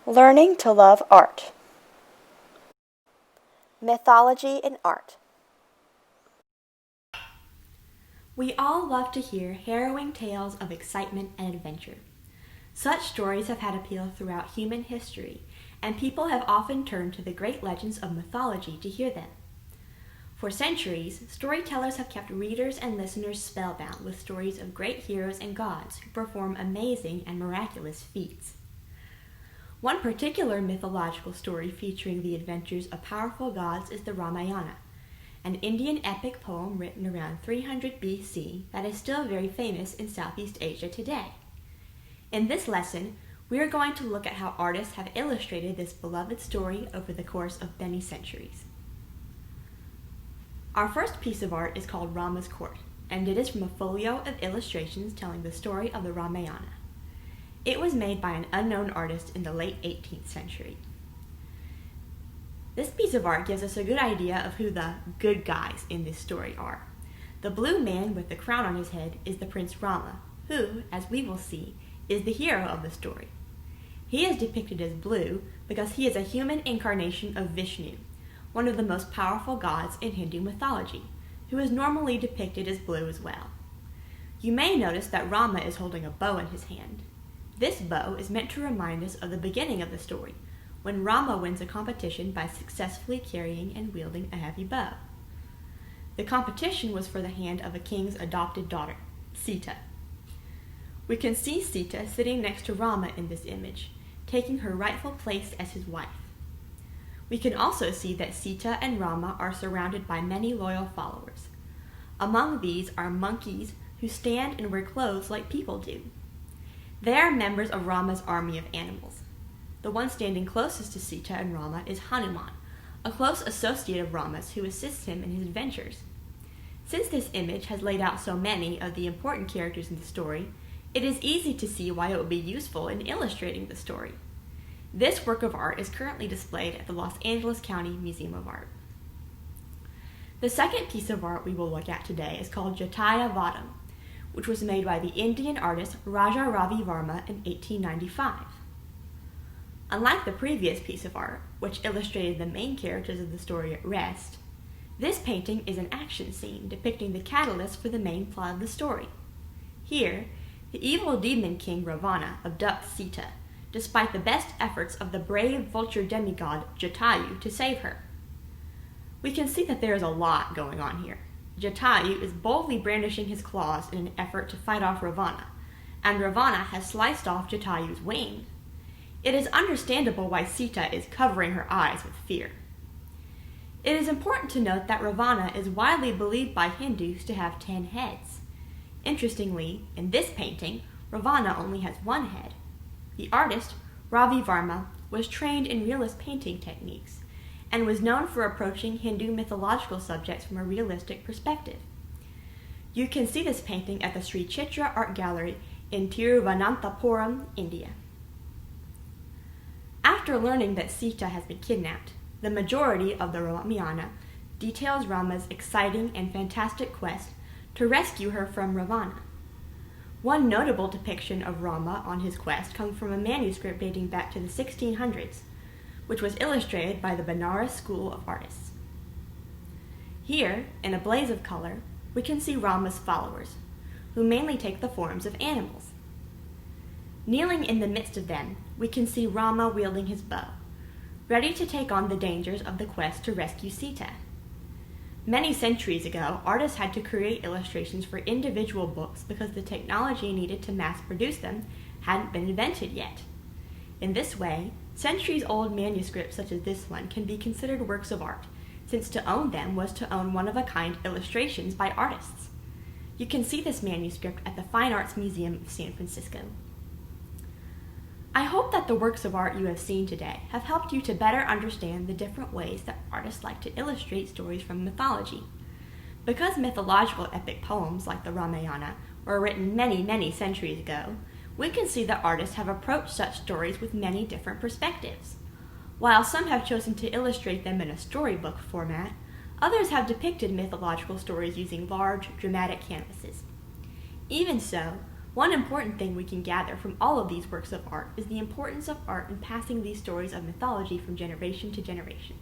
Learning to love art. Mythology and art. We all love to hear harrowing tales of excitement and adventure. Such stories have had appeal throughout human history, and people have often turned to the great legends of mythology to hear them. For centuries, storytellers have kept readers and listeners spellbound with stories of great heroes and gods who perform amazing and miraculous feats. One particular mythological story featuring the adventures of powerful gods is the Ramayana, an Indian epic poem written around 300 BC that is still very famous in Southeast Asia today. In this lesson, we are going to look at how artists have illustrated this beloved story over the course of many centuries. Our first piece of art is called Rama's Court, and it is from a folio of illustrations telling the story of the Ramayana. It was made by an unknown artist in the late 18th century. This piece of art gives us a good idea of who the good guys in this story are. The blue man with the crown on his head is the Prince Rama, who, as we will see, is the hero of the story. He is depicted as blue because he is a human incarnation of Vishnu, one of the most powerful gods in Hindu mythology, who is normally depicted as blue as well. You may notice that Rama is holding a bow in his hand. This bow is meant to remind us of the beginning of the story, when Rama wins a competition by successfully carrying and wielding a heavy bow. The competition was for the hand of a king's adopted daughter, Sita. We can see Sita sitting next to Rama in this image, taking her rightful place as his wife. We can also see that Sita and Rama are surrounded by many loyal followers. Among these are monkeys who stand and wear clothes like people do. They are members of Rama's army of animals. The one standing closest to Sita and Rama is Hanuman, a close associate of Rama's who assists him in his adventures. Since this image has laid out so many of the important characters in the story, it is easy to see why it would be useful in illustrating the story. This work of art is currently displayed at the Los Angeles County Museum of Art. The second piece of art we will look at today is called Sita Bottom, which was made by the Indian artist Raja Ravi Varma in 1895. Unlike the previous piece of art, which illustrated the main characters of the story at rest, this painting is an action scene depicting the catalyst for the main plot of the story. Here, the evil demon king Ravana abducts Sita, despite the best efforts of the brave vulture demigod Jatayu to save her. We can see that there is a lot going on here. Jatayu is boldly brandishing his claws in an effort to fight off Ravana, and Ravana has sliced off Jatayu's wing. It is understandable why Sita is covering her eyes with fear. It is important to note that Ravana is widely believed by Hindus to have 10 heads. Interestingly, in this painting, Ravana only has one head. The artist, Ravi Varma, was trained in realist painting techniques and was known for approaching Hindu mythological subjects from a realistic perspective. You can see this painting at the Sri Chitra Art Gallery in Tiruvananthapuram, India. After learning that Sita has been kidnapped, the majority of the Ramayana details Rama's exciting and fantastic quest to rescue her from Ravana. One notable depiction of Rama on his quest comes from a manuscript dating back to the 1600s, which was illustrated by the Benares School of Artists. Here, in a blaze of color, we can see Rama's followers, who mainly take the forms of animals. Kneeling in the midst of them, we can see Rama wielding his bow, ready to take on the dangers of the quest to rescue Sita. Many centuries ago, artists had to create illustrations for individual books because the technology needed to mass produce them hadn't been invented yet. In this way, centuries-old manuscripts such as this one can be considered works of art, since to own them was to own one-of-a-kind illustrations by artists. You can see this manuscript at the Fine Arts Museum of San Francisco. I hope that the works of art you have seen today have helped you to better understand the different ways that artists like to illustrate stories from mythology. Because mythological epic poems like the Ramayana were written many centuries ago, we can see that artists have approached such stories with many different perspectives. While some have chosen to illustrate them in a storybook format, others have depicted mythological stories using large, dramatic canvases. Even so, One important thing we can gather from all of these works of art is the importance of art in passing these stories of mythology from generation to generation.